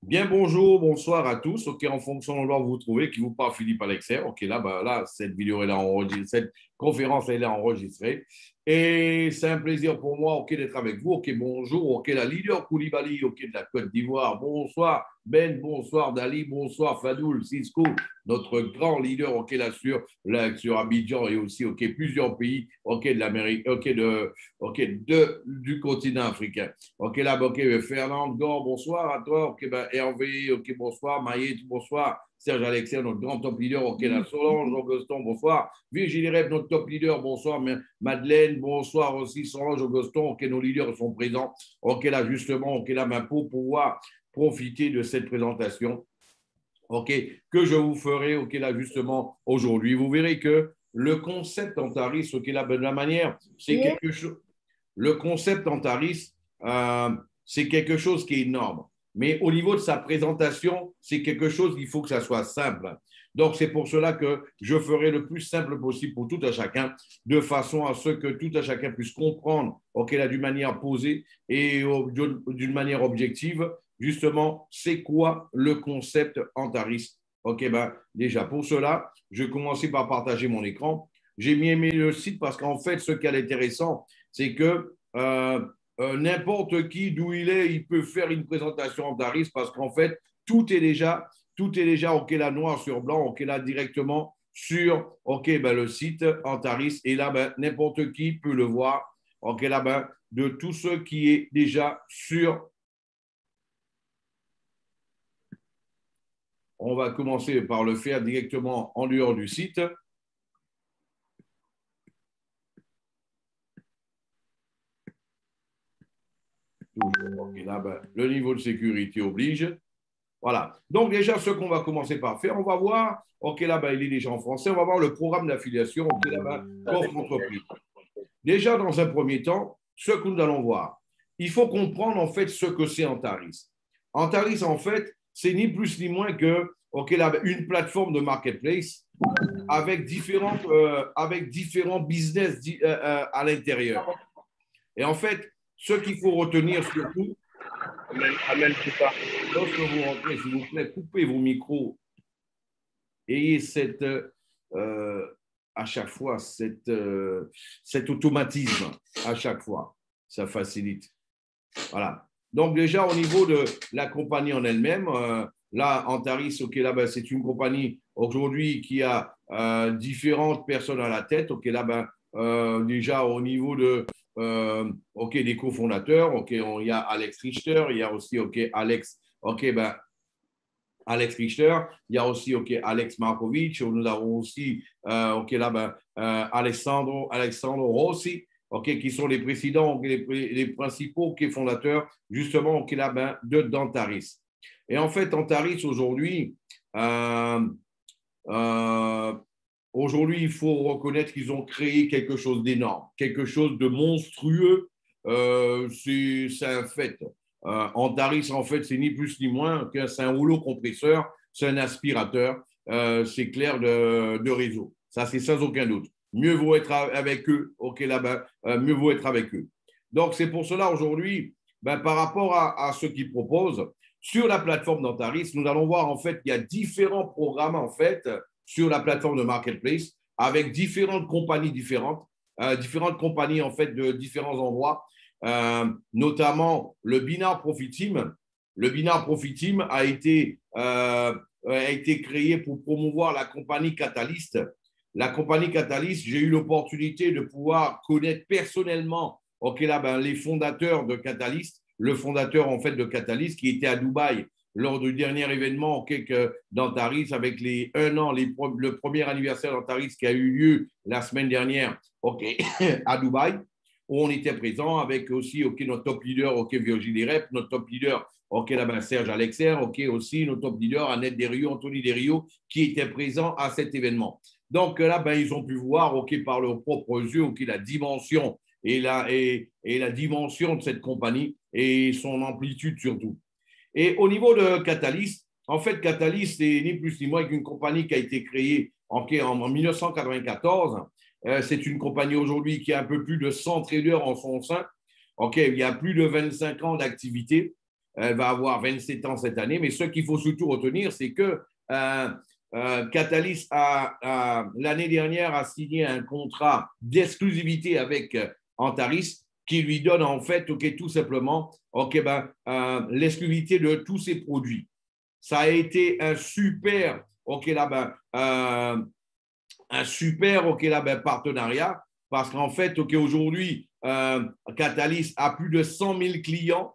Bien, bonjour, bonsoir à tous. OK, en fonction de l'endroit où vous vous trouvez, qui vous parle Philippe Alexer. OK, là, cette vidéo est là enregistrée, cette conférence elle est enregistrée. Et c'est un plaisir pour moi, OK, d'être avec vous. OK, bonjour. OK, la leader Koulibaly, OK, de la Côte d'Ivoire. Bonsoir, Ben. Bonsoir, Dali. Bonsoir, Fadoul, Cisco, notre grand leader, OK, là sur Abidjan et aussi, OK, plusieurs pays, OK, de l'Amérique, du continent africain. OK, là, OK, Fernand Gore, bonsoir à toi. OK, ben, Hervé, OK, bonsoir. Maït, bonsoir. Serge Alexia, notre grand top leader. OK, là, Solange, Augustin, bonsoir. Virginie Rep, notre top leader, bonsoir. Madeleine, bonsoir aussi. Solange, Augustin, OK, nos leaders sont présents. OK, là, justement, OK, là, pour pouvoir profiter de cette présentation, OK, que je vous ferai, OK, là, justement, aujourd'hui. Vous verrez que le concept Antaris, OK, là, de la manière, c'est quelque chose. Le concept Antaris, euh, c'est quelque chose qui est énorme. Mais au niveau de sa présentation, c'est quelque chose qu'il faut que ça soit simple. Donc, c'est pour cela que je ferai le plus simple possible pour tout à chacun, de façon à ce que tout à chacun puisse comprendre, OK, là, d'une manière posée et d'une manière objective, justement, c'est quoi le concept Antaris. OK, ben, déjà, pour cela, je vais commencer par partager mon écran. J'ai mis aimé le site parce qu'en fait, ce qui est intéressant, c'est que n'importe qui, d'où il est, il peut faire une présentation Antaris parce qu'en fait, tout est déjà OK, là, noir sur blanc, OK, là, directement sur OK, ben, le site Antaris. Et là, ben, n'importe qui peut le voir. OK, là, ben, de tout ce qui est déjà sur. On va commencer par le faire directement en dehors du site. Toujours, OK, là, ben, le niveau de sécurité oblige. Voilà. Donc, déjà, ce qu'on va commencer par faire, on va voir, OK, là-bas, il est déjà en français, on va voir le programme d'affiliation, OK, là-bas, qu'offre l'entreprise. Déjà, dans un premier temps, ce que nous allons voir, il faut comprendre, en fait, ce que c'est Antaris. Antaris, en fait, c'est ni plus ni moins que, OK, là, une plateforme de marketplace avec différents business à l'intérieur. Et en fait, ce qu'il faut retenir surtout, Amène tout ça. lorsque vous rentrez, s'il vous plaît, coupez vos micros. Ayez à chaque fois cet automatisme à chaque fois. Ça facilite. Voilà. Donc déjà au niveau de la compagnie en elle-même, là Antaris, ok, là ben, c'est une compagnie aujourd'hui qui a différentes personnes à la tête. Ok, là ben, déjà au niveau ok, des cofondateurs, ok, il y a Alex Richter, il y a aussi ok Alex, ok ben Alex Richter, il y a aussi OK, Alex Markovic, nous avons aussi OK, là, ben, Alessandro Rossi, OK, qui sont les présidents, les principaux OK, fondateurs justement OK, là, ben, d'Antaris. Et en fait, Antaris aujourd'hui, euh, euh, aujourd'hui, il faut reconnaître qu'ils ont créé quelque chose d'énorme, quelque chose de monstrueux. C'est un fait. Antaris, en fait, c'est ni plus ni moins qu'un c'est un rouleau compresseur, c'est un aspirateur, c'est clair de réseau. Ça, c'est sans aucun doute. Mieux vaut être avec eux, OK, là-bas, mieux vaut être avec eux. Donc, c'est pour cela aujourd'hui, ben, par rapport à ce qu'ils proposent, sur la plateforme d'Antaris, nous allons voir en fait qu'il y a différents programmes en fait sur la plateforme de Marketplace avec différentes compagnies en fait de différents endroits, notamment le Binar Profit Team. Le Binar Profit Team a été créé pour promouvoir la compagnie Catalyst. La compagnie Catalyst, j'ai eu l'opportunité de pouvoir connaître personnellement là, ben, les fondateurs de Catalyst, le fondateur en fait de Catalyst qui était à Dubaï lors du dernier événement d'Antaris avec les 1 an, le premier anniversaire d'Antaris qui a eu lieu la semaine dernière à Dubaï, où on était présent avec aussi notre top leader Virginie Rep, notre top leader là-bas, Serge Alexer, aussi notre top leader Annette Desrieux, Anthony Desrieux, qui étaient présents à cet événement. Donc là, ben, ils ont pu voir par leurs propres yeux la dimension et la dimension de cette compagnie et son amplitude surtout. Et au niveau de Catalyst, en fait, Catalyst, c'est ni plus ni moins qu'une compagnie qui a été créée en 1994. C'est une compagnie aujourd'hui qui a un peu plus de 100 traders en son sein. Il y a plus de 25 ans d'activité. Elle va avoir 27 ans cette année. Mais ce qu'il faut surtout retenir, c'est que Catalyst, l'année dernière, a signé un contrat d'exclusivité avec Antaris qui lui donne en fait, tout simplement, l'exclusivité de tous ses produits. Ça a été un super, un super partenariat parce qu'en fait, aujourd'hui, Catalyst a plus de 100 000 clients.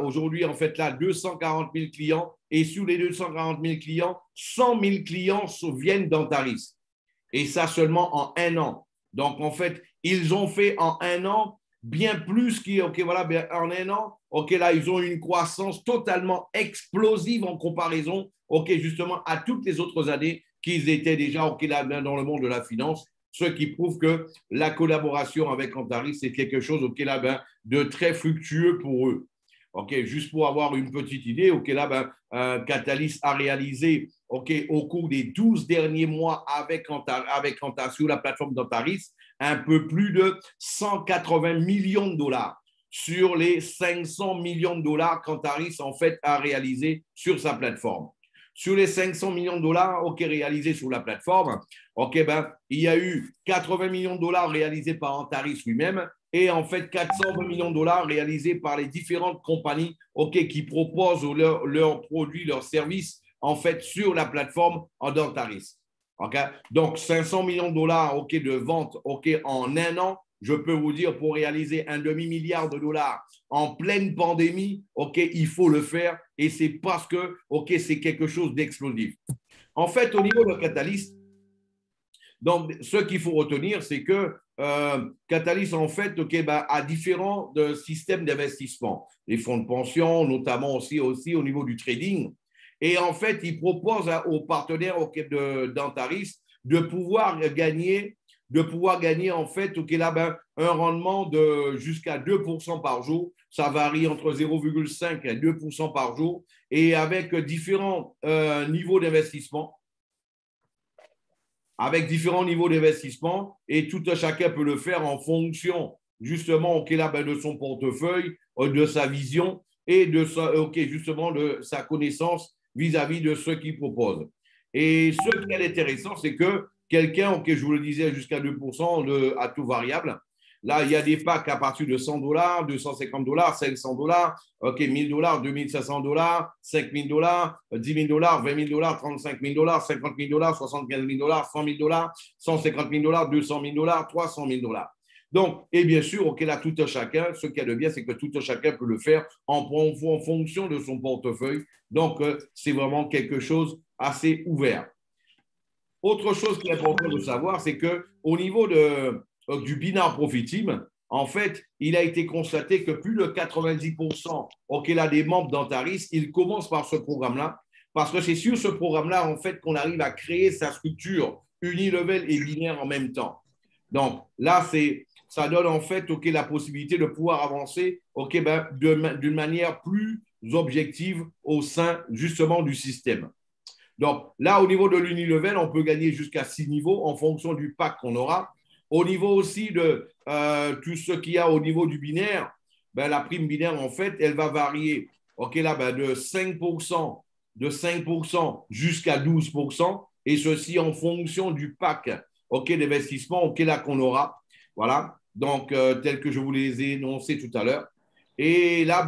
Aujourd'hui, en fait, là, 240 000 clients. Et sur les 240 000 clients, 100 000 clients viennent d'Antaris. Et ça seulement en un an. Donc, en fait, ils ont fait en un an bien plus en un an. Là, ils ont une croissance totalement explosive en comparaison, justement, à toutes les autres années qu'ils étaient déjà là, dans le monde de la finance. Ce qui prouve que la collaboration avec Antaris, c'est quelque chose là, de très fructueux pour eux. Juste pour avoir une petite idée, Catalyst a réalisé au cours des 12 derniers mois avec Antaris, sur la plateforme d'Antaris, un peu plus de 180 millions de dollars sur les 500 millions de dollars qu'Antaris en fait a réalisé sur sa plateforme. Sur les 500 millions de dollars réalisés sur la plateforme, il y a eu 80 millions de dollars réalisés par Antaris lui-même et en fait 420 millions de dollars réalisés par les différentes compagnies qui proposent leurs produits, leurs services en fait sur la plateforme d'Antaris. Donc 500 millions de dollars de vente en un an. Je peux vous dire, pour réaliser un demi-milliard de dollars en pleine pandémie, il faut le faire et c'est parce que c'est quelque chose d'explosif. En fait, au niveau de Catalyst, donc, ce qu'il faut retenir, c'est que Catalyst, en fait, a différents systèmes d'investissement. Les fonds de pension, notamment aussi au niveau du trading. Et en fait, il propose aux partenaires d'Antaris de pouvoir gagner en fait un rendement de jusqu'à 2% par jour. Ça varie entre 0,5 et 2% par jour et avec différents niveaux d'investissement. Et tout chacun peut le faire en fonction justement de son portefeuille, de sa vision et justement de sa connaissance vis-à-vis de ce qu'il propose. Et ce qui est intéressant, c'est que quelqu'un, je vous le disais, jusqu'à 2% à tout variable. Là, il y a des packs à partir de 100 dollars, 250 dollars, 500 dollars, 1000 dollars, 2500 dollars, 5000 dollars, 10 000 dollars, 20 000 dollars, 35 000 dollars, 50 000 dollars, 75 000 dollars, 100 000 dollars, 150 000 dollars, 200 000 dollars, 300 000 dollars. Donc, et bien sûr, là, tout un chacun, ce qu'il y a de bien, c'est que tout un chacun peut le faire en fonction de son portefeuille. Donc, c'est vraiment quelque chose assez ouvert. Autre chose qui est important de savoir, c'est qu'au niveau du binary profit team, en fait, il a été constaté que plus de 90% des membres d'Antaris, ils commencent par ce programme-là, parce que c'est sur ce programme-là, en fait, qu'on arrive à créer sa structure unilevel et binaire en même temps. Donc là, ça donne en fait la possibilité de pouvoir avancer d'une manière plus objective au sein justement du système. Donc là, au niveau de l'unilevel, on peut gagner jusqu'à 6 niveaux en fonction du pack qu'on aura. Au niveau aussi de tout ce qu'il y a au niveau du binaire, la prime binaire, en fait, elle va varier de 5%, jusqu'à 12%, et ceci en fonction du pack d'investissement qu'on aura. Voilà, donc tel que je vous les ai énoncés tout à l'heure. Et là,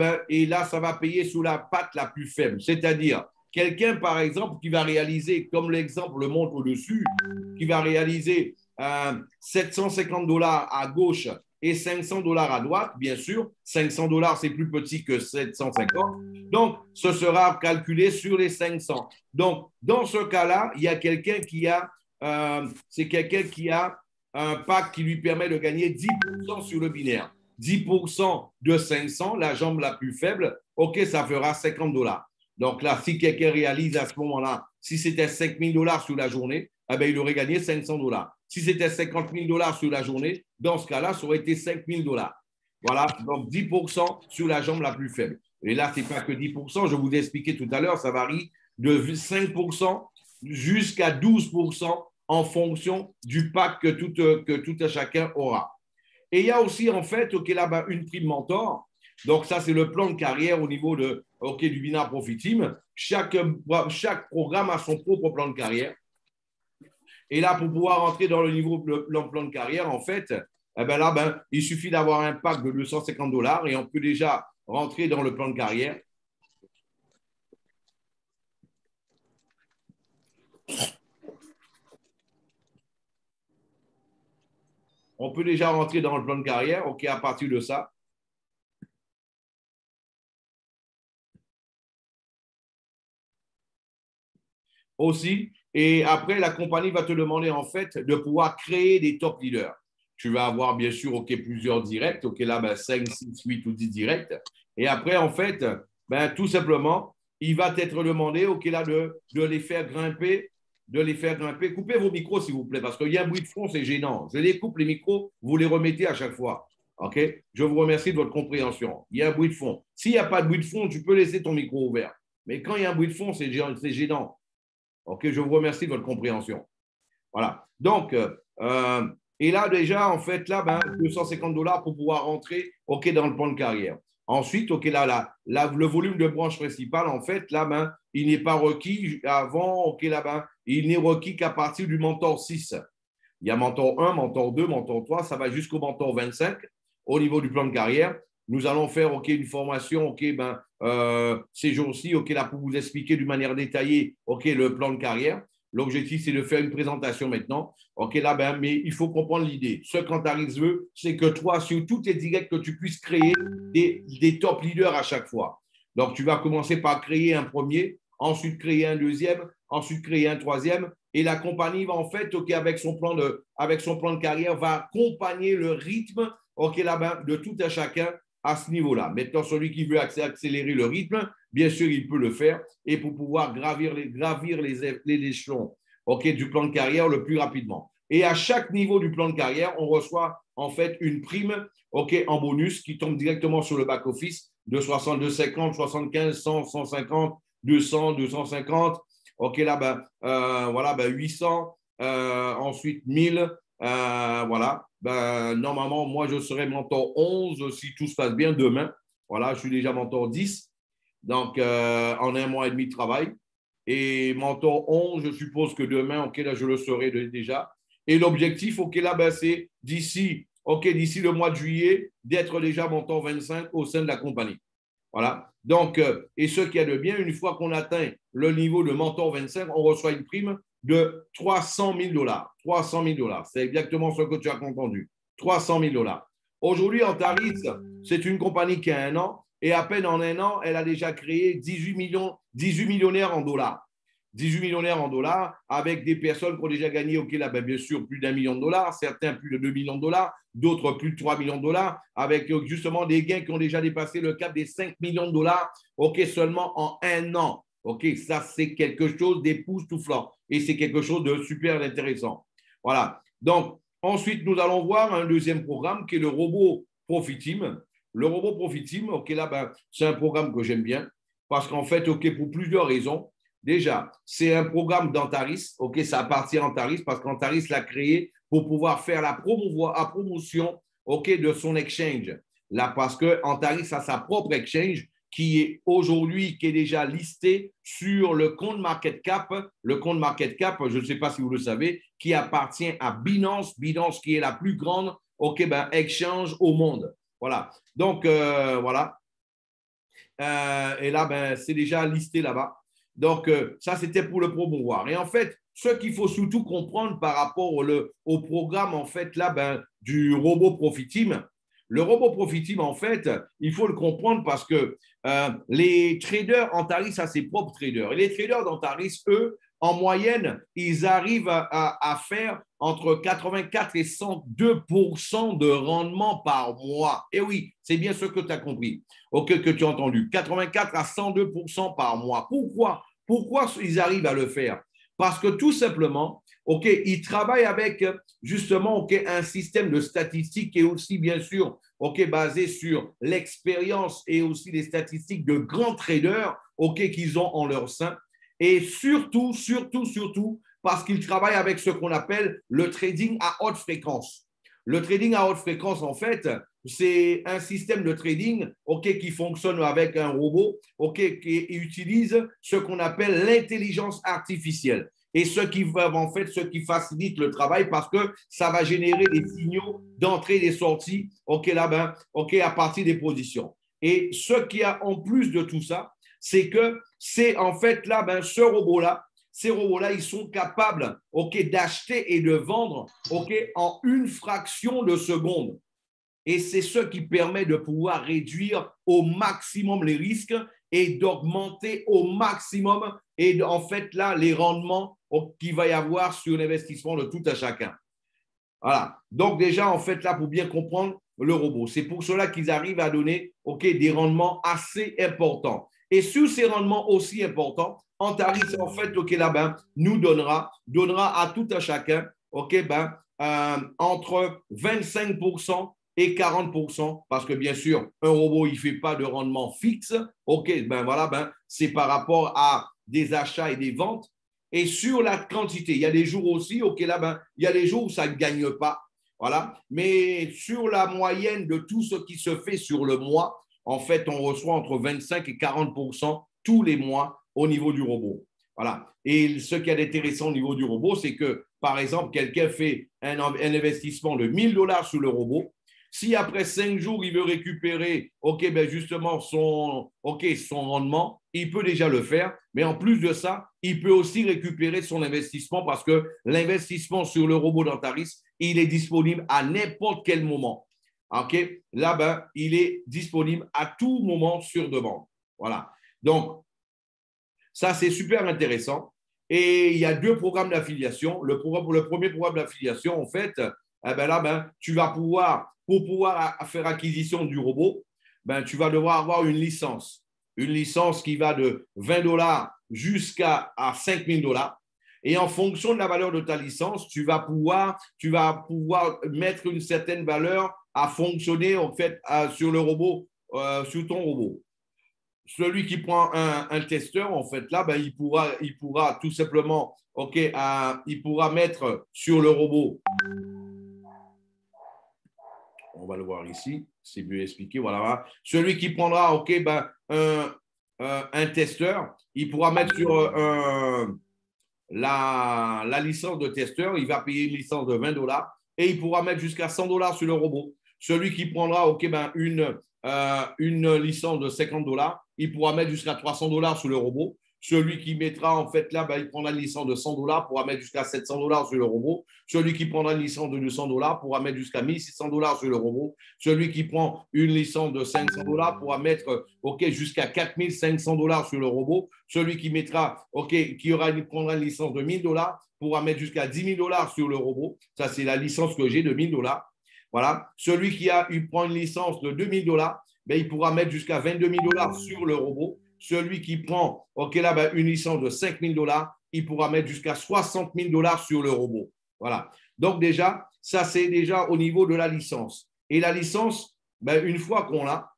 ça va payer sous la patte la plus faible, c'est-à-dire quelqu'un, par exemple, qui va réaliser, comme l'exemple le montre au-dessus, qui va réaliser 750 dollars à gauche et 500 dollars à droite, bien sûr. 500 dollars, c'est plus petit que 750. Donc, ce sera calculé sur les 500. Donc, dans ce cas-là, il y a quelqu'un qui a, un pack qui lui permet de gagner 10% sur le binaire. 10% de 500, la jambe la plus faible, ça fera 50 dollars. Donc là, si quelqu'un réalise à ce moment-là, si c'était 5 000 dollars sur la journée, il aurait gagné 500 dollars. Si c'était 50 000 dollars sur la journée, dans ce cas-là, ça aurait été 5 000 dollars. Voilà, donc 10% sur la jambe la plus faible. Et là, ce n'est pas que 10%, je vous ai expliqué tout à l'heure, ça varie de 5% jusqu'à 12% en fonction du pack que tout chacun aura. Et il y a aussi, en fait, une prime mentor. Donc, ça, c'est le plan de carrière au niveau du Binaire Profit Team. Chaque programme a son propre plan de carrière. Et là, pour pouvoir entrer dans le plan de carrière, en fait, il suffit d'avoir un pack de $250 et on peut déjà rentrer dans le plan de carrière. On peut déjà rentrer dans le plan de carrière, OK, à partir de ça. Aussi, et après, la compagnie va te demander en fait de pouvoir créer des top leaders. Tu vas avoir bien sûr OK, plusieurs directs, OK, là, 5, 6, 8 ou 10 directs. Et après, en fait, tout simplement, il va t'être demandé OK, là, de les faire grimper, Coupez vos micros, s'il vous plaît, parce qu'il y a un bruit de fond, c'est gênant. Je les coupe, les micros, vous les remettez à chaque fois. OK? Je vous remercie de votre compréhension. Il y a un bruit de fond. S'il n'y a pas de bruit de fond, tu peux laisser ton micro ouvert. Mais quand il y a un bruit de fond, c'est gênant. OK, je vous remercie de votre compréhension. Voilà. Donc, et là, déjà, en fait, là, $250 pour pouvoir rentrer, OK, dans le plan de carrière. Ensuite, OK, le volume de branche principale, en fait, là, il n'est pas requis avant, OK, là, il n'est requis qu'à partir du mentor 6. Il y a mentor 1, mentor 2, mentor 3, ça va jusqu'au mentor 25 au niveau du plan de carrière. Nous allons faire OK, une formation OK, ces jours-ci OK, là, pour vous expliquer d'une manière détaillée OK, le plan de carrière. L'objectif, c'est de faire une présentation maintenant. OK, là, mais il faut comprendre l'idée. Ce qu'Antaris veut, c'est que toi, sur tous tes directs, que tu puisses créer des top leaders à chaque fois. Donc, tu vas commencer par créer un premier, ensuite créer un deuxième, ensuite créer un troisième. Et la compagnie va en fait, OK, avec son plan de carrière, va accompagner le rythme OK, là, de tout un chacun à ce niveau-là. Maintenant, celui qui veut accélérer le rythme, bien sûr, il peut le faire et pour pouvoir gravir les échelons OK, du plan de carrière le plus rapidement. Et à chaque niveau du plan de carrière, on reçoit en fait une prime OK, en bonus qui tombe directement sur le back-office de 62, 50, 75, 100, 150, 200, 250. OK, là, voilà, 800, ensuite 1000, voilà. Normalement, moi, je serai mentor 11 si tout se passe bien demain. Voilà, je suis déjà mentor 10. Donc, en un mois et demi de travail. Et mentor 11, je suppose que demain, OK, là, je le serai déjà. Et l'objectif, OK, là, c'est d'ici le mois de juillet, d'être déjà mentor 25 au sein de la compagnie. Voilà. Donc, et ce qu'il y a de bien, une fois qu'on atteint le niveau de mentor 25, on reçoit une prime de $300,000. $300,000. C'est exactement ce que tu as entendu. $300,000. Aujourd'hui, Antaris, c'est une compagnie qui a 1 an et à peine en 1 an, elle a déjà créé 18 millionnaires en dollars. 18 millionnaires en dollars avec des personnes qui ont déjà gagné, OK, là, bien sûr, plus d'1 million de dollars, certains plus de 2 millions de dollars, d'autres plus de 3 millions de dollars, avec justement des gains qui ont déjà dépassé le cap des 5 millions de dollars, OK, seulement en 1 an. OK, ça, c'est quelque chose d'époustouflant et c'est quelque chose de super intéressant. Voilà. Donc, ensuite, nous allons voir un deuxième programme qui est le robot Profit Team. Le robot Profit Team, OK, là, c'est un programme que j'aime bien parce qu'en fait, OK, pour plusieurs raisons. Déjà, c'est un programme d'Antaris. OK, ça appartient à Antaris parce qu'Antaris l'a créé pour pouvoir faire la promotion OK, de son exchange. Là, parce qu'Antaris a sa propre exchange qui est aujourd'hui, qui est déjà listé sur le compte Market Cap. Le compte Market Cap, je ne sais pas si vous le savez, qui appartient à Binance. Binance qui est la plus grande OK, exchange au monde. Voilà. Donc, voilà. Et là, c'est déjà listé là-bas. Donc, ça, c'était pour le promouvoir. Et en fait, ce qu'il faut surtout comprendre par rapport au programme, en fait, là, du robot Profit Team, le robot Profit Team, en fait, il faut le comprendre parce que les traders Antaris a ses propres traders. Et les traders d'Antaris, eux, en moyenne, ils arrivent à faire entre 84 et 102% de rendement par mois. Et oui, c'est bien ce que tu as compris, que tu as entendu. 84 à 102% par mois. Pourquoi? Pourquoi ils arrivent à le faire? Parce que tout simplement, OK, ils travaillent avec justement OK, un système de statistiques qui est aussi bien sûr OK, basé sur l'expérience et aussi les statistiques de grands traders OK, qu'ils ont en leur sein. Et surtout, parce qu'ils travaillent avec ce qu'on appelle le trading à haute fréquence. Le trading à haute fréquence, en fait, c'est un système de trading qui fonctionne avec un robot qui utilise ce qu'on appelle l'intelligence artificielle. Et ce qui va en fait, ce qui facilite le travail parce que ça va générer des signaux d'entrée et des sorties à partir des positions. Et ce qu'il y a en plus de tout ça, c'est que c'est en fait ce robot-là, ces robots-là, ils sont capables d'acheter et de vendre en une fraction de seconde. Et c'est ce qui permet de pouvoir réduire au maximum les risques et d'augmenter au maximum et en fait là les rendements qu'il va y avoir sur l'investissement de tout à chacun. Voilà. Donc déjà en fait là pour bien comprendre le robot, c'est pour cela qu'ils arrivent à donner des rendements assez importants. Et sur ces rendements aussi importants, Antares en fait nous donnera à tout à chacun entre 25% et 40%, parce que bien sûr, un robot, il ne fait pas de rendement fixe. C'est par rapport à des achats et des ventes. Et sur la quantité, il y a des jours aussi, il y a des jours où ça ne gagne pas. Voilà. Mais sur la moyenne de tout ce qui se fait sur le mois, en fait, on reçoit entre 25 et 40% tous les mois au niveau du robot. Voilà. Et ce qui est intéressant au niveau du robot, c'est que, par exemple, quelqu'un fait un investissement de 1 000 $ sur le robot. Si après 5 jours, il veut récupérer justement son rendement, il peut déjà le faire. Mais en plus de ça, il peut aussi récupérer son investissement parce que l'investissement sur le robot d'Antares, il est disponible à n'importe quel moment. Là, il est disponible à tout moment sur demande. Voilà. Donc, ça, c'est super intéressant. Et il y a 2 programmes d'affiliation. Le premier programme d'affiliation, en fait, tu vas pouvoir, pour pouvoir faire acquisition du robot, tu vas devoir avoir une licence. Une licence qui va de 20 $ jusqu'à 5 000 $. Et en fonction de la valeur de ta licence, tu vas pouvoir mettre une certaine valeur à fonctionner en fait sur le robot, sur ton robot. Celui qui prend un testeur, en fait, là, il pourra tout simplement, il pourra mettre sur le robot. On va le voir ici, c'est mieux expliqué. Voilà. Celui qui prendra un testeur, il pourra mettre sur la licence de testeur, il va payer une licence de 20 $ et il pourra mettre jusqu'à 100 $ sur le robot. Celui qui prendra une licence de 50 $, il pourra mettre jusqu'à 300 $ sur le robot. Celui qui mettra, en fait, là, il prendra une licence de 100 $ pourra mettre jusqu'à 700 $ sur le robot. Celui qui prendra une licence de 200 $ pourra mettre jusqu'à 1 600 $ sur le robot. Celui qui prend une licence de 500 $ pourra mettre jusqu'à 4 500 $ sur le robot. Celui qui mettra, prendra une licence de 1 000 $ pourra mettre jusqu'à 10 000 $ sur le robot. Ça, c'est la licence que j'ai de 1 000 $. Voilà. Celui qui prend une licence de 2 000 $, il pourra mettre jusqu'à 22 000 $ sur le robot. Celui qui prend une licence de 5 000 $, il pourra mettre jusqu'à 60 000 $ sur le robot. Voilà. Donc déjà, ça c'est déjà au niveau de la licence. Et la licence, une fois qu'on l'a,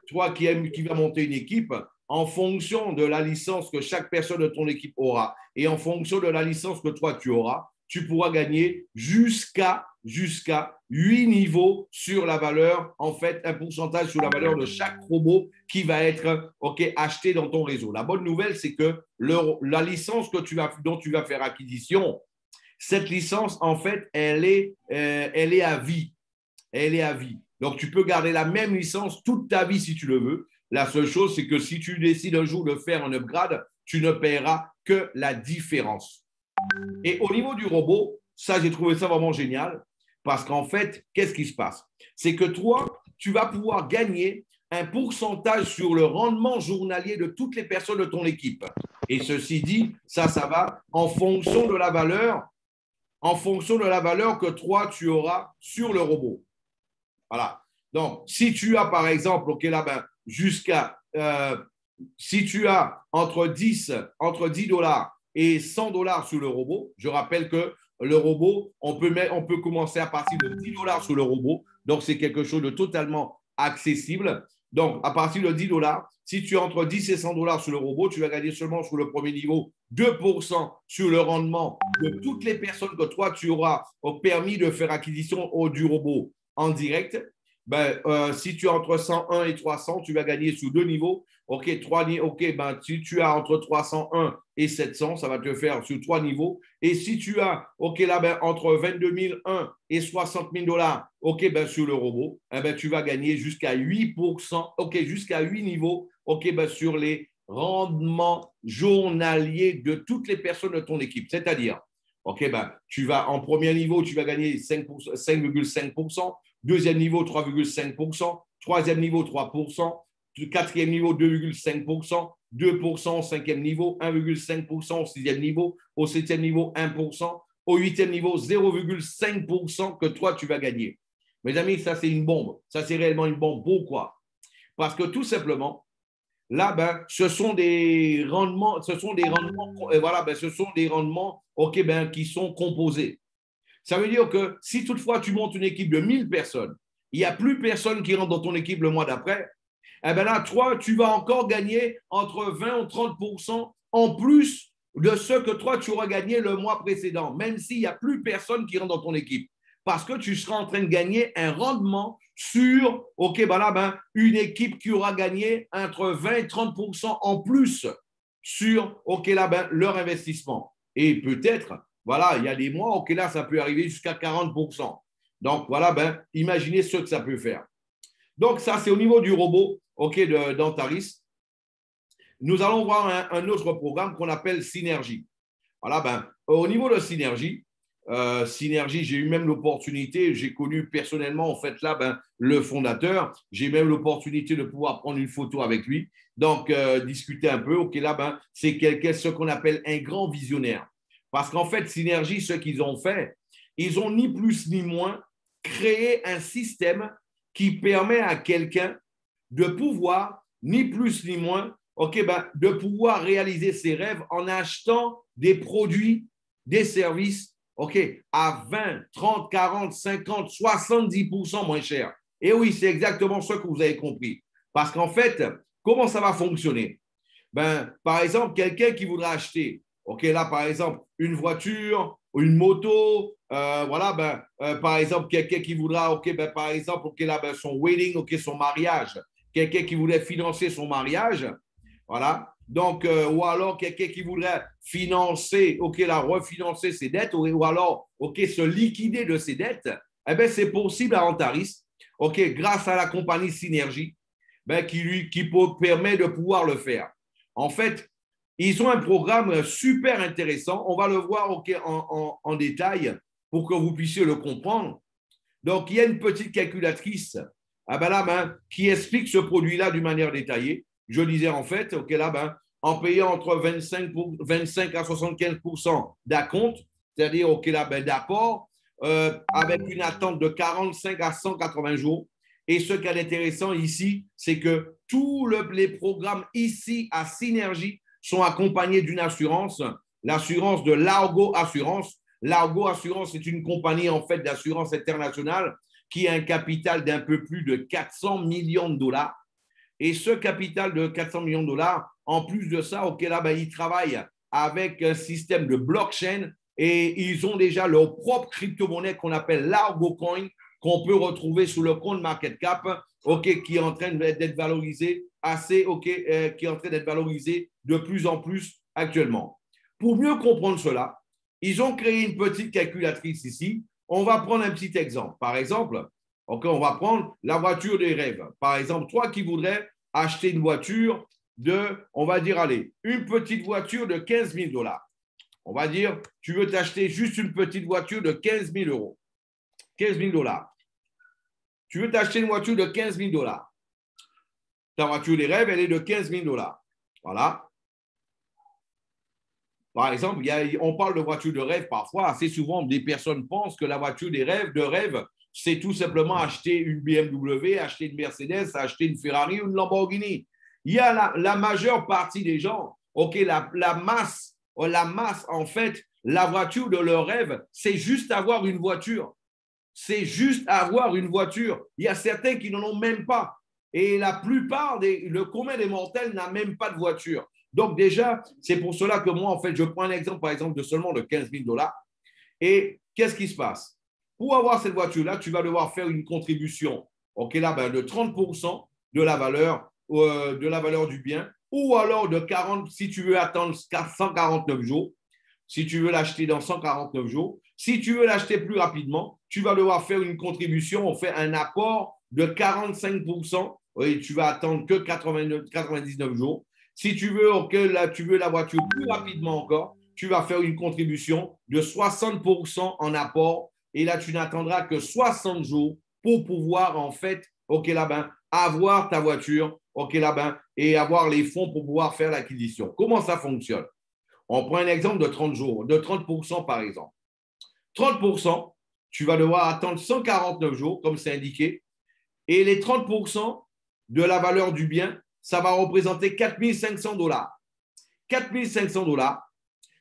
toi qui vas monter une équipe, en fonction de la licence que chaque personne de ton équipe aura et en fonction de la licence que toi tu auras, tu pourras gagner jusqu'à 8 niveaux sur la valeur, en fait, un pourcentage sur la valeur de chaque robot qui va être acheté dans ton réseau. La bonne nouvelle, c'est que la licence dont tu vas faire acquisition, cette licence, en fait, elle est à vie. Elle est à vie. Donc, tu peux garder la même licence toute ta vie si tu le veux. La seule chose, c'est que si tu décides un jour de faire un upgrade, tu ne paieras que la différence. Et au niveau du robot, ça, j'ai trouvé ça vraiment génial parce qu'en fait, qu'est-ce qui se passe? C'est que toi, tu vas pouvoir gagner un pourcentage sur le rendement journalier de toutes les personnes de ton équipe. Et ceci dit, ça va en fonction de la valeur, que toi, tu auras sur le robot. Voilà. Donc, si tu as, par exemple, si tu as entre 10 $ et 100 $ sur le robot, je rappelle que le robot, on peut commencer à partir de 10 $ sur le robot. Donc, c'est quelque chose de totalement accessible. Donc, à partir de 10 $, si tu as entre 10 et 100 $ sur le robot, tu vas gagner seulement sur le premier niveau 2% sur le rendement de toutes les personnes que toi, tu auras permis de faire acquisition du robot en direct. Si tu as entre 101 et 300, tu vas gagner sous deux niveaux. OK, si tu as entre 301 et 700, ça va te faire sur trois niveaux. Et si tu as, entre 22 001 et 60 000 dollars, sur le robot, tu vas gagner jusqu'à 8%, jusqu'à 8 niveaux, sur les rendements journaliers de toutes les personnes de ton équipe. C'est-à-dire, tu vas en premier niveau, tu vas gagner 5,5%. Deuxième niveau, 3,5%. Troisième niveau, 3%. Quatrième niveau, 2,5%. 2% au cinquième niveau, 1,5% au sixième niveau. Au septième niveau, 1%. Au huitième niveau, 0,5% que toi, tu vas gagner. Mes amis, ça, c'est une bombe. Ça, c'est réellement une bombe. Pourquoi? Parce que tout simplement, là, ce sont des rendements, ce sont des rendements qui sont composés. Ça veut dire que si toutefois tu montes une équipe de 1000 personnes, il n'y a plus personne qui rentre dans ton équipe le mois d'après, là, toi, tu vas encore gagner entre 20 ou 30% en plus de ce que toi, tu auras gagné le mois précédent, même s'il n'y a plus personne qui rentre dans ton équipe. Parce que tu seras en train de gagner un rendement sur, une équipe qui aura gagné entre 20 et 30% en plus sur, leur investissement. Et peut-être, il y a des mois, là, ça peut arriver jusqu'à 40%. Donc, imaginez ce que ça peut faire. Donc, ça, c'est au niveau du robot, d'Antaris. Nous allons voir un autre programme qu'on appelle Synergie. Au niveau de Synergie, j'ai eu même l'opportunité, j'ai connu personnellement, en fait, le fondateur. J'ai même l'opportunité de pouvoir prendre une photo avec lui. Donc, discuter un peu. C'est ce qu'on appelle un grand visionnaire. Parce qu'en fait, Synergie, ce qu'ils ont fait, ils ont ni plus ni moins créé un système qui permet à quelqu'un de pouvoir, ni plus ni moins, de pouvoir réaliser ses rêves en achetant des produits, des services, à 20, 30, 40, 50, 70% moins cher. Et oui, c'est exactement ce que vous avez compris. Parce qu'en fait, comment ça va fonctionner? Par exemple, quelqu'un qui voudra acheter, par exemple, une voiture, une moto, par exemple, quelqu'un qui voudra, par exemple, son wedding, son mariage, quelqu'un qui voulait financer son mariage, voilà. Donc, ou alors quelqu'un qui voudrait financer, refinancer ses dettes, ou alors, se liquider de ses dettes, c'est possible à Antaris, grâce à la compagnie Synergie, qui permet de pouvoir le faire. En fait, ils ont un programme super intéressant. On va le voir en détail pour que vous puissiez le comprendre. Donc, il y a une petite calculatrice qui explique ce produit-là d'une manière détaillée. Je disais en fait, en payant entre 25 à 75% d'acompte, c'est-à-dire d'apport, avec une attente de 45 à 180 jours. Et ce qui est intéressant ici, c'est que tous les programmes ici à Synergie sont accompagnés d'une assurance, l'assurance de Largo Assurance. Largo Assurance est une compagnie en fait d'assurance internationale qui a un capital d'un peu plus de 400 millions de dollars. Et ce capital de 400 millions de dollars, en plus de ça, ils travaillent avec un système de blockchain et ils ont déjà leur propre crypto-monnaie qu'on appelle Largo Coin, qu'on peut retrouver sous le compte Market Cap, qui est en train d'être valorisé qui est en train d'être valorisé de plus en plus actuellement. Pour mieux comprendre cela, ils ont créé une petite calculatrice ici. On va prendre un petit exemple. Par exemple, on va prendre la voiture des rêves. Par exemple, toi qui voudrais acheter une voiture on va dire, allez, une petite voiture de 15 000 dollars. On va dire, tu veux t'acheter juste une petite voiture de 15 000 euros. 15 000 dollars. Tu veux t'acheter une voiture de 15 000 dollars. Ta voiture des rêves, elle est de 15 000 dollars. Voilà. Par exemple, on parle de voiture de rêve parfois. Assez souvent, des personnes pensent que la voiture de rêve, c'est tout simplement acheter une BMW, acheter une Mercedes, acheter une Ferrari ou une Lamborghini. Il y a la majeure partie des gens, la masse, en fait, la voiture de leur rêve, c'est juste avoir une voiture. C'est juste avoir une voiture. Il y a certains qui n'en ont même pas. Et la plupart, le commun des mortels n'a même pas de voiture. Donc déjà, c'est pour cela que moi, en fait, je prends un exemple, par exemple, de seulement de 15 000 dollars. Et qu'est-ce qui se passe? Pour avoir cette voiture-là, tu vas devoir faire une contribution ok, là, ben, de 30% de la valeur du bien, ou alors de 40, si tu veux attendre 149 jours, si tu veux l'acheter dans 149 jours. Si tu veux l'acheter plus rapidement, tu vas devoir faire une contribution, on fait un apport de 45%, et tu vas attendre que 99 jours. Si tu veux, là, tu veux la voiture plus rapidement encore, tu vas faire une contribution de 60% en apport, et là, tu n'attendras que 60 jours pour pouvoir, en fait, ok, là, ben, avoir ta voiture, ok, là, ben, et avoir les fonds pour pouvoir faire l'acquisition. Comment ça fonctionne? On prend un exemple de 30 jours, de 30% par exemple. 30%, tu vas devoir attendre 149 jours, comme c'est indiqué, et les 30% de la valeur du bien, ça va représenter 4 500 $. 4 500 $,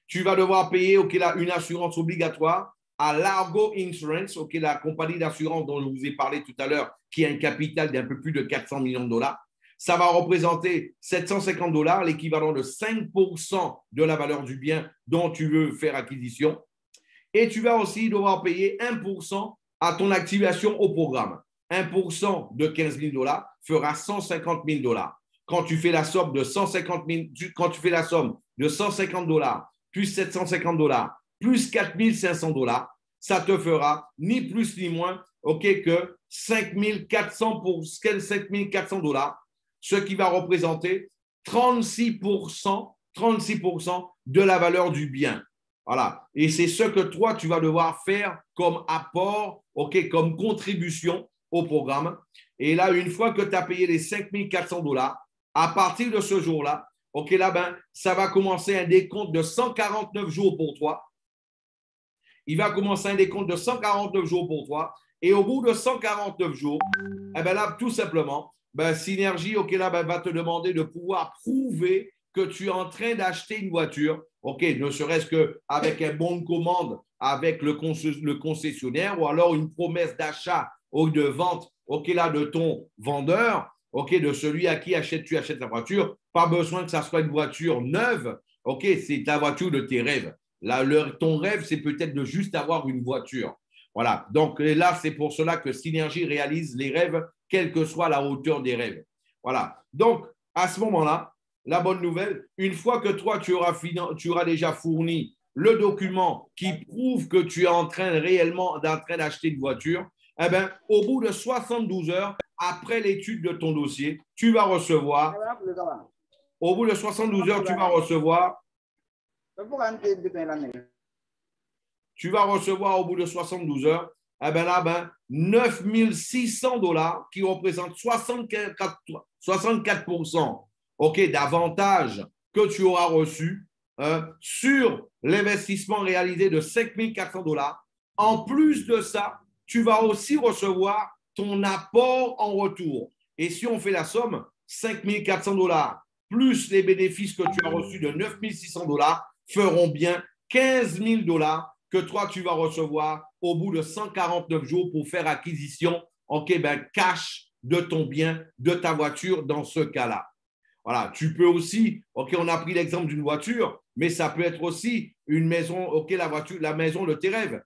tu vas devoir payer là, une assurance obligatoire à Largo Insurance, la compagnie d'assurance dont je vous ai parlé tout à l'heure, qui a un capital d'un peu plus de 400 millions de dollars. Ça va représenter 750 $, l'équivalent de 5% de la valeur du bien dont tu veux faire acquisition. Et tu vas aussi devoir payer 1% à ton activation au programme. 1% de 15 000 $ fera 150 000 $. Quand tu fais la somme de 150 000, quand tu fais la somme de 150 $ plus 750 $ plus 4 500 $, ça te fera ni plus ni moins que 5 400 $, ce qui va représenter 36% de la valeur du bien. Voilà. Et c'est ce que toi, tu vas devoir faire comme apport, comme contribution au programme. Et là, une fois que tu as payé les 5 400 $, à partir de ce jour-là, là, ben, ça va commencer un décompte de 149 jours pour toi. Il va commencer un décompte de 149 jours pour toi. Et au bout de 149 jours, eh ben là, tout simplement, ben, Synergie, là, ben, va te demander de pouvoir prouver que tu es en train d'acheter une voiture, ne serait-ce qu'avec un bon de commande avec le concessionnaire ou alors une promesse d'achat ou de vente, là, de ton vendeur, de celui à qui tu achètes la voiture. Pas besoin que ça soit une voiture neuve, c'est la voiture de tes rêves. Là, ton rêve, c'est peut-être de juste avoir une voiture. Voilà. Donc là, c'est pour cela que Synergie réalise les rêves, quelle que soit la hauteur des rêves. Voilà. Donc, à ce moment-là, la bonne nouvelle, une fois que toi, tu auras déjà fourni le document qui prouve que tu es réellement en train d'acheter une voiture, eh bien, au bout de 72 heures, après l'étude de ton dossier, tu vas recevoir, au bout de 72 heures, au bout de 72 heures, eh ben là, 9 600 $ qui représentent 64% d'avantages que tu auras reçus sur l'investissement réalisé de 5 400 $. En plus de ça, tu vas aussi recevoir ton apport en retour. Et si on fait la somme, 5 400 $ plus les bénéfices que tu as reçus de 9 600 $ feront bien 15 000 $ que toi, tu vas recevoir au bout de 149 jours pour faire acquisition cash de ton bien, de ta voiture dans ce cas-là. Voilà, tu peux aussi, on a pris l'exemple d'une voiture, mais ça peut être aussi une maison, la maison de tes rêves,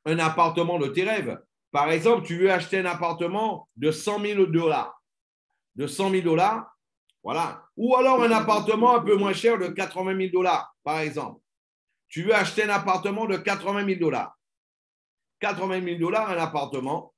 un appartement de tes rêves. Par exemple, tu veux acheter un appartement de 100 000 $. De 100 000 $, voilà. Ou alors un appartement un peu moins cher de 80 000 $, par exemple. Tu veux acheter un appartement de 80 000 $. 80 000 $, un appartement.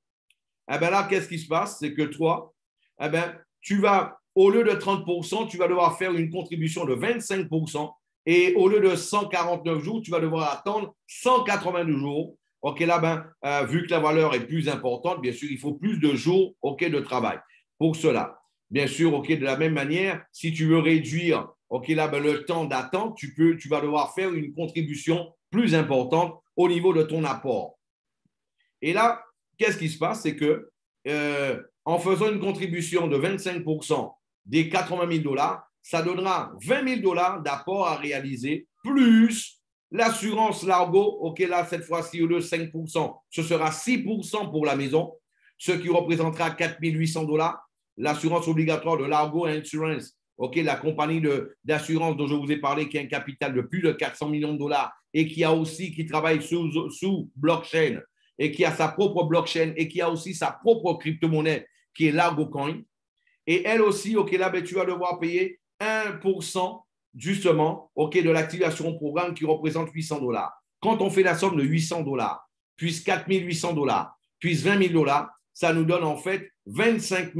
Eh bien là, qu'est-ce qui se passe? C'est que toi, eh bien, tu vas, au lieu de 30%, tu vas devoir faire une contribution de 25%. Et au lieu de 149 jours, tu vas devoir attendre 182 jours. Là, vu que la valeur est plus importante, bien sûr, il faut plus de jours de travail pour cela. Bien sûr, de la même manière, si tu veux réduire là, le temps d'attente, tu vas devoir faire une contribution plus importante au niveau de ton apport. Et là, qu'est-ce qui se passe? C'est que en faisant une contribution de 25% des 80 000 $, ça donnera 20 000 $ d'apport à réaliser, plus l'assurance Largo, là, cette fois-ci, au lieu de 5%, ce sera 6% pour la maison, ce qui représentera 4 800 $. L'assurance obligatoire de Largo Insurance, la compagnie d'assurance dont je vous ai parlé, qui a un capital de plus de 400 millions de $ et qui travaille sous blockchain, et qui a sa propre blockchain et qui a aussi sa propre crypto-monnaie qui est Largo Coin. Et elle aussi, OK, là, ben, tu vas devoir payer 1% justement, OK, de l'activation au programme qui représente $800. Quand on fait la somme de $800, puis 4 800$, puis 20 000$, ça nous donne en fait 25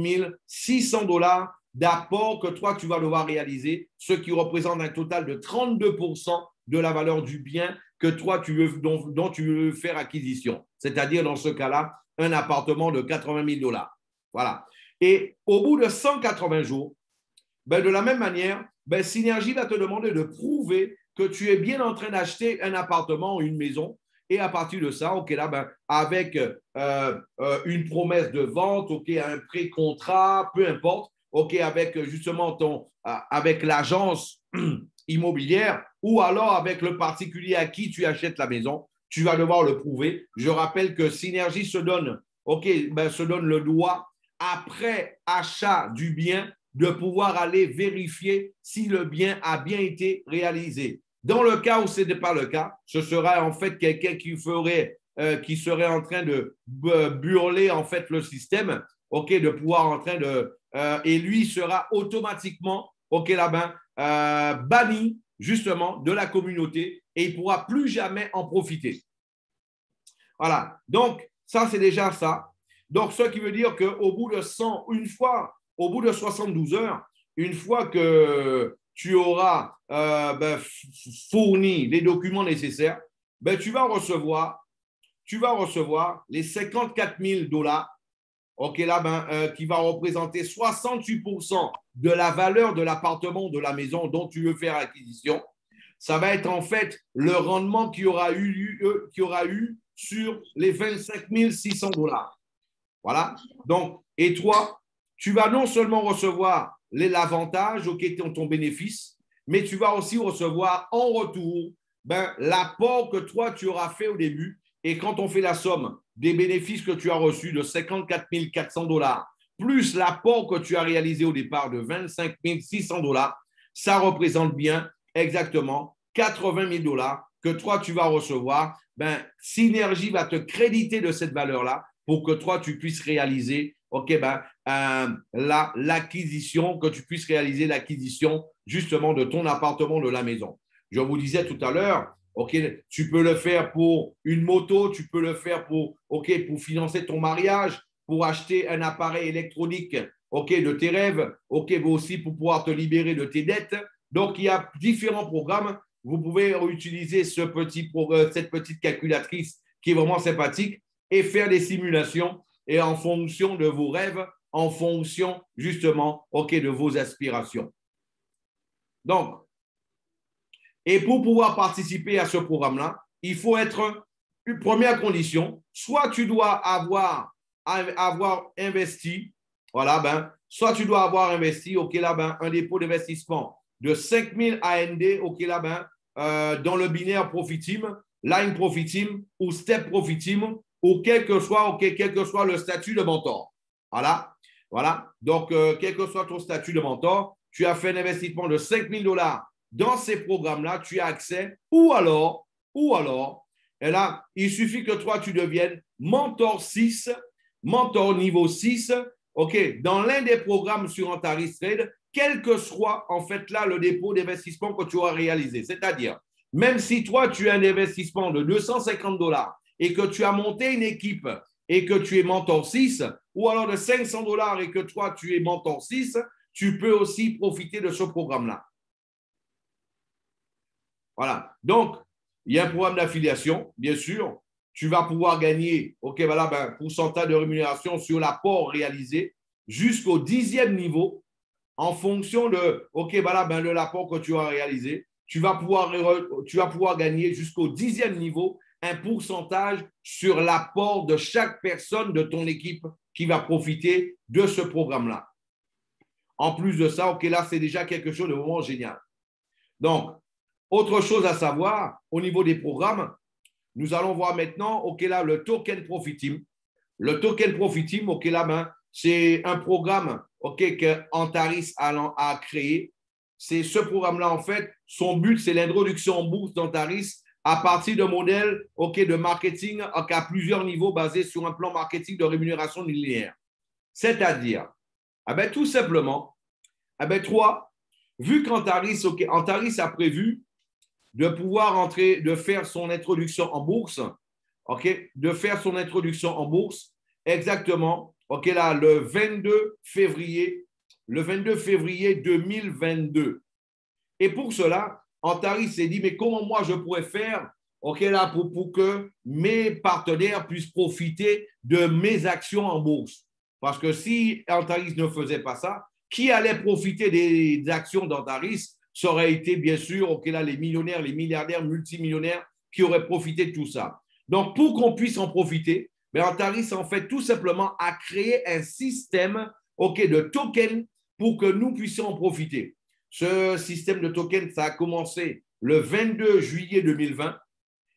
600$ d'apport que toi, tu vas devoir réaliser, ce qui représente un total de 32% de la valeur du bien que toi, dont tu veux faire acquisition. C'est-à-dire, dans ce cas-là, un appartement de 80 000$. Voilà. Et au bout de 180 jours, ben, de la même manière, ben, Synergie va te demander de prouver que tu es bien en train d'acheter un appartement ou une maison. Et à partir de ça, OK, là, ben, avec une promesse de vente, OK, un pré-contrat, peu importe, OK, avec justement avec l'agence immobilière ou alors avec le particulier à qui tu achètes la maison, tu vas devoir le prouver. Je rappelle que Synergie se donne, OK, ben, se donne le droit après achat du bien de pouvoir aller vérifier si le bien a bien été réalisé. Dans le cas où ce n'est pas le cas, ce sera en fait quelqu'un qui serait en train de burler en fait le système, OK, de pouvoir en train de et lui sera automatiquement, OK, là-bas, banni justement de la communauté et il ne pourra plus jamais en profiter. Voilà. Donc, ça, c'est déjà ça. Donc, ce qui veut dire qu'au bout de 100, au bout de 72 heures, une fois que tu auras fourni les documents nécessaires, ben, tu vas recevoir les 54 000$, OK, là, ben, qui va représenter 68% de la valeur de l'appartement ou de la maison dont tu veux faire acquisition. Ça va être en fait le rendement qu'il y aura eu sur les 25 600$. Voilà. Donc, et toi, tu vas non seulement recevoir l'avantage, OK, ton bénéfice, mais tu vas aussi recevoir en retour l'apport que toi, tu auras fait au début. Et quand on fait la somme des bénéfices que tu as reçus de 54 400$, plus l'apport que tu as réalisé au départ de 25 600$, ça représente bien exactement 80 000$ que toi, tu vas recevoir. Ben, Synergie va te créditer de cette valeur-là pour que toi, tu puisses réaliser l'acquisition, que tu puisses réaliser l'acquisition justement de ton appartement, de la maison. Je vous disais tout à l'heure, OK, tu peux le faire pour une moto, tu peux le faire pour financer ton mariage, pour acheter un appareil électronique, OK, de tes rêves, OK, mais aussi pour pouvoir te libérer de tes dettes. Donc, il y a différents programmes. Vous pouvez utiliser cette petite calculatrice qui est vraiment sympathique et faire des simulations et en fonction de vos rêves, en fonction justement, OK, de vos aspirations. Donc, et pour pouvoir participer à ce programme-là, il faut être une première condition. Soit tu dois avoir investi, voilà, ben, soit tu dois avoir investi, OK, là, ben, un dépôt d'investissement de 5 000 AND, OK, là, ben, dans le binaire Profit Team, Line Profit Team ou Step Profit Team ou quel que soit le statut de mentor. Voilà. Voilà. Donc, quel que soit ton statut de mentor, tu as fait un investissement de 5 000$ dans ces programmes-là, tu as accès, ou alors, et là, il suffit que toi, tu deviennes mentor 6, mentor niveau 6, OK, dans l'un des programmes sur Antares Trade, quel que soit, en fait, là, le dépôt d'investissement que tu auras réalisé. C'est-à-dire, même si toi, tu as un investissement de 250$ et que tu as monté une équipe et que tu es mentor 6, ou alors de 500$ et que toi, tu es mentor 6, tu peux aussi profiter de ce programme-là. Voilà. Donc, il y a un programme d'affiliation, bien sûr. Tu vas pouvoir gagner, OK, voilà, ben, pourcentage de rémunération sur l'apport réalisé jusqu'au 10e niveau en fonction de, OK, voilà, ben, de l'apport que tu as réalisé. Tu vas pouvoir gagner jusqu'au 10e niveau un pourcentage sur l'apport de chaque personne de ton équipe qui va profiter de ce programme-là. En plus de ça, OK, là, c'est déjà quelque chose de vraiment génial. Donc, autre chose à savoir, au niveau des programmes, nous allons voir maintenant, OK, là, le Token Profit Team. Le Token Profit Team, OK, là, ben, c'est un programme, OK, qu'Antares a créé. C'est ce programme-là, en fait, son but, c'est l'introduction en bourse d'Antares à partir de modèles de marketing à plusieurs niveaux basés sur un plan marketing de rémunération linéaire. C'est-à-dire, tout simplement, toi, vu qu'Antaris Antaris a prévu de pouvoir de faire son introduction en bourse, de faire son introduction en bourse exactement, là, le 22 février 2022. Et pour cela, Antaris s'est dit, mais comment moi je pourrais faire là, pour que mes partenaires puissent profiter de mes actions en bourse? Parce que si Antaris ne faisait pas ça, qui allait profiter des actions d'Antaris? Ça aurait été bien sûr là, les millionnaires, les milliardaires, multimillionnaires qui auraient profité de tout ça. Donc, pour qu'on puisse en profiter, Antaris, en fait, tout simplement, a créé un système de tokens pour que nous puissions en profiter. Ce système de token, ça a commencé le 22 juillet 2020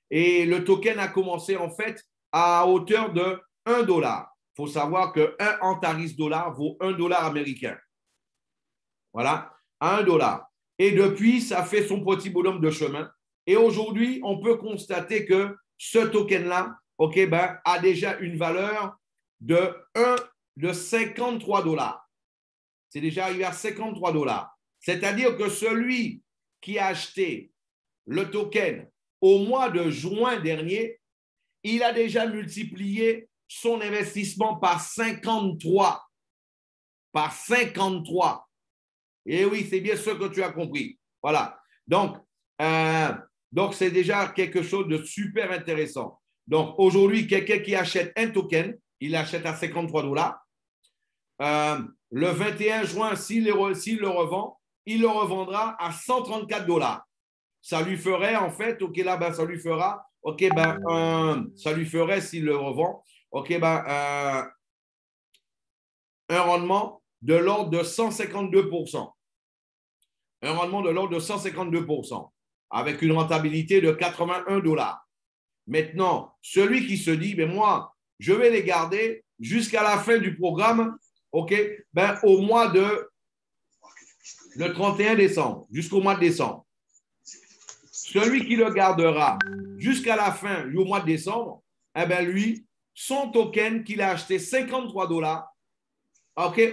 et le token a commencé en fait à hauteur de $1. Il faut savoir qu'un Antaris dollar vaut $1 américain. Voilà, à $1. Et depuis, ça fait son petit bonhomme de chemin. Et aujourd'hui, on peut constater que ce token-là a déjà une valeur de 53 $. C'est déjà arrivé à 53 $. C'est-à-dire que celui qui a acheté le token au mois de juin dernier, il a déjà multiplié son investissement par 53. Par 53. Et oui, c'est bien ce que tu as compris. Voilà. Donc, c'est déjà quelque chose de super intéressant. Donc, aujourd'hui, quelqu'un qui achète un token, il l'achète à 53 $. Le 21 juin, s'il le revend, il le revendra à 134 $. Ça lui ferait, en fait, ça lui fera, ça lui ferait, s'il le revend, un rendement de l'ordre de 152%. Un rendement de l'ordre de 152%, avec une rentabilité de 81 $. Maintenant, celui qui se dit, moi, je vais les garder jusqu'à la fin du programme, au mois de le 31 décembre, jusqu'au mois de décembre. Celui qui le gardera jusqu'à la fin du mois de décembre, lui, son token qu'il a acheté 53 $,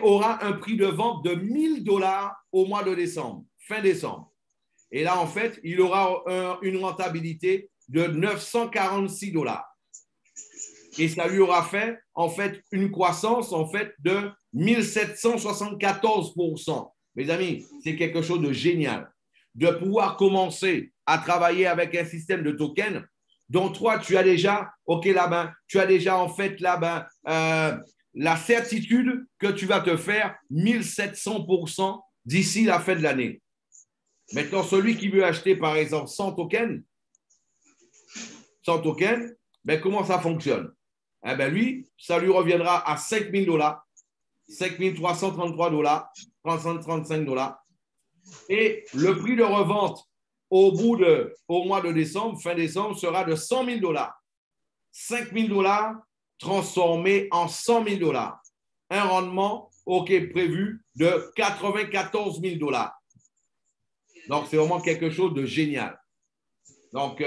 aura un prix de vente de 1 000 $ au mois de décembre, fin décembre. Et là, en fait, il aura une rentabilité de 946 $. Et ça lui aura fait, en fait, une croissance, en fait, de 1774%. Mes amis, c'est quelque chose de génial de pouvoir commencer à travailler avec un système de tokens dont toi, tu as déjà, tu as déjà, en fait, la certitude que tu vas te faire 1700% d'ici la fin de l'année. Maintenant, celui qui veut acheter, par exemple, 100 tokens, comment ça fonctionne? Lui, ça lui reviendra à 5 000 $, 5 333 $, 335 $. Et le prix de revente au mois de décembre, fin décembre, sera de 100 000 $. 5 000 $ transformés en 100 000 $. Un rendement prévu de 94 000 $. Donc, c'est vraiment quelque chose de génial. Donc,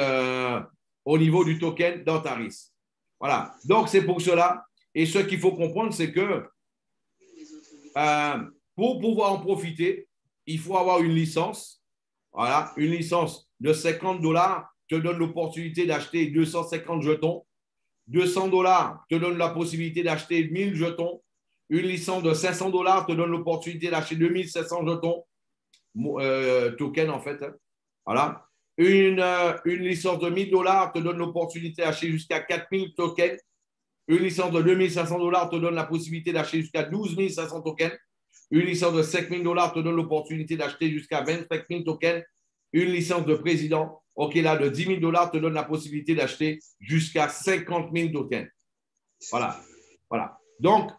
au niveau du token d'Antaris. Voilà. Donc, c'est pour cela. Et ce qu'il faut comprendre, c'est que pour pouvoir en profiter, il faut avoir une licence. Voilà. Une licence de 50 $ te donne l'opportunité d'acheter 250 jetons. 200 $ te donne la possibilité d'acheter 1000 jetons. Une licence de 500 $ te donne l'opportunité d'acheter 2700 jetons. Token en fait. Voilà. Une licence de 1000 $ te donne l'opportunité d'acheter jusqu'à 4000 tokens. Une licence de 2500 $ te donne la possibilité d'acheter jusqu'à 12 500 tokens. Une licence de 5000 $ te donne l'opportunité d'acheter jusqu'à 25 000 tokens. Une licence de président, de 10 000 $ te donne la possibilité d'acheter jusqu'à 50 000 tokens. Voilà. Voilà. Donc,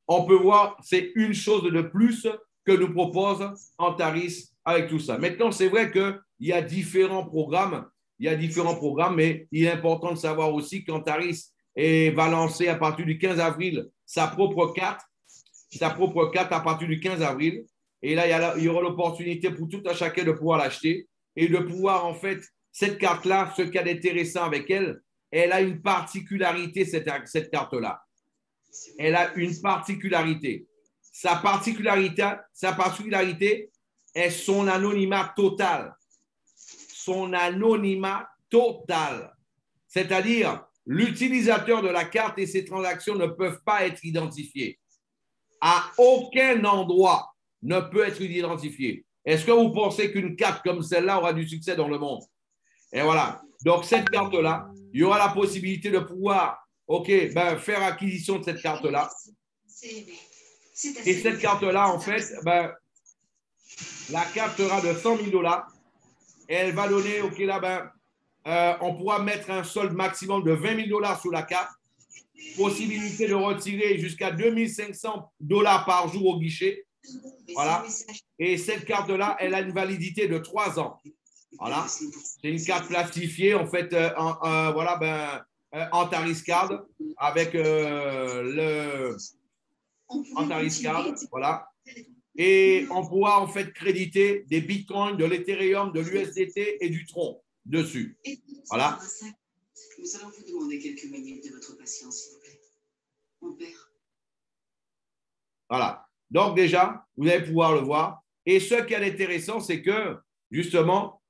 on peut voir, c'est une chose de plus que nous propose Antaris avec tout ça. Maintenant, c'est vrai qu'il y a différents programmes. Mais il est important de savoir aussi qu'Antaris va lancer à partir du 15 avril sa propre carte à partir du 15 avril. Et là, il y aura l'opportunité pour tout un chacun de pouvoir l'acheter et de pouvoir, en fait, cette carte-là, ce qu'il y a d'intéressant avec elle, elle a une particularité, cette carte-là. Elle a une particularité. Sa particularité est son anonymat total. Son anonymat total. C'est-à-dire, l'utilisateur de la carte et ses transactions ne peuvent pas être identifiés. À aucun endroit ne peut être identifié. Est-ce que vous pensez qu'une carte comme celle-là aura du succès dans le monde? Et voilà. Donc, cette carte-là, il y aura la possibilité de pouvoir faire acquisition de cette carte-là. Et cette carte-là, en fait, la carte sera de 100 000 $. Et elle va donner, on pourra mettre un solde maximum de 20 000 $ sur la carte. Possibilité de retirer jusqu'à 2 500 $ par jour au guichet. Voilà. Et cette carte-là, elle a une validité de 3 ans. Voilà. C'est une carte plastifiée, en fait, Antares Card avec le Antares Card. Voilà. Et on pourra, en fait, créditer des bitcoins, de l'Ethereum, de l'USDT et du Tron dessus. Voilà. Nous allons vous demander quelques minutes de votre patience, s'il vous plaît. Mon père. Voilà. Donc, déjà, vous allez pouvoir le voir. Et ce qui est intéressant, c'est que, justement,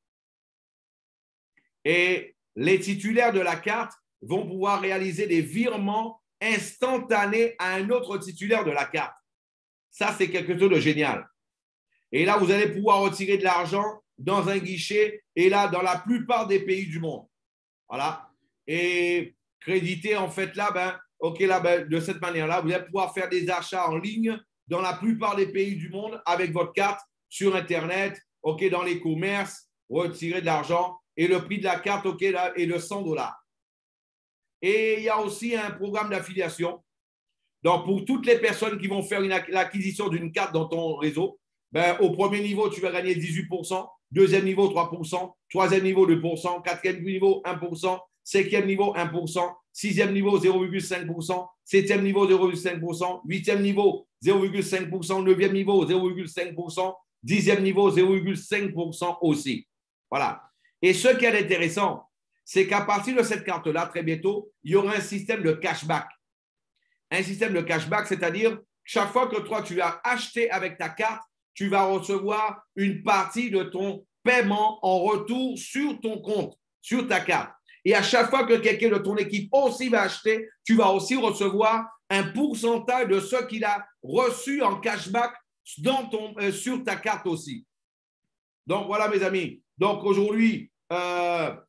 les titulaires de la carte vont pouvoir réaliser des virements instantanés à un autre titulaire de la carte. Ça, c'est quelque chose de génial. Et là, vous allez pouvoir retirer de l'argent dans un guichet et là, dans la plupart des pays du monde. Voilà. Et créditer, en fait, de cette manière-là, vous allez pouvoir faire des achats en ligne dans la plupart des pays du monde avec votre carte sur Internet, dans les commerces, retirer de l'argent et le prix de la carte, est de 100 $. Et il y a aussi un programme d'affiliation. Donc, pour toutes les personnes qui vont faire l'acquisition d'une carte dans ton réseau, au premier niveau, tu vas gagner 18%, deuxième niveau, 3%, troisième niveau, 2%, quatrième niveau, 1%, cinquième niveau, 1%, sixième niveau, 0,5%, septième niveau, 0,5%, huitième niveau, 0,5%, neuvième niveau, 0,5%, dixième niveau, 0,5% aussi. Voilà. Et ce qui est intéressant, c'est qu'à partir de cette carte-là, très bientôt, il y aura un système de cashback. Un système de cashback, c'est-à-dire chaque fois que toi, tu as acheté avec ta carte, tu vas recevoir une partie de ton paiement en retour sur ton compte, sur ta carte. Et à chaque fois que quelqu'un de ton équipe aussi va acheter, tu vas aussi recevoir un pourcentage de ce qu'il a reçu en cashback sur ta carte aussi. Donc, voilà, mes amis. Donc, aujourd'hui,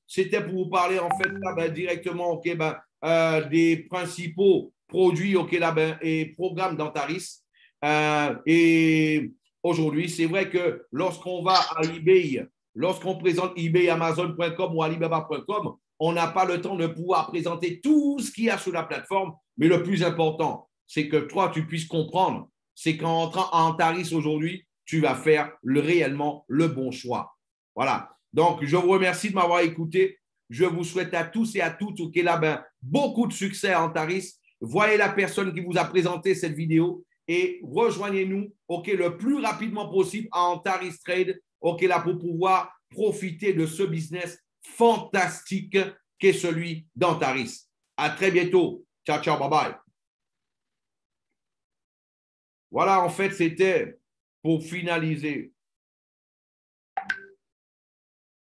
c'était pour vous parler, en fait, là, directement des principaux produits et programmes d'Antares. Et aujourd'hui, c'est vrai que lorsqu'on va à eBay, lorsqu'on présente eBay, Amazon.com ou Alibaba.com, on n'a pas le temps de pouvoir présenter tout ce qu'il y a sur la plateforme. Mais le plus important, c'est que toi, tu puisses comprendre, c'est qu'en entrant à Antares aujourd'hui, tu vas faire réellement le bon choix. Voilà. Donc, je vous remercie de m'avoir écouté. Je vous souhaite à tous et à toutes beaucoup de succès à Antares. Voyez la personne qui vous a présenté cette vidéo et rejoignez-nous le plus rapidement possible à Antares Trade pour pouvoir profiter de ce business fantastique qu'est celui d'Antares. À très bientôt. Ciao, ciao, bye bye. Voilà, en fait, c'était pour finaliser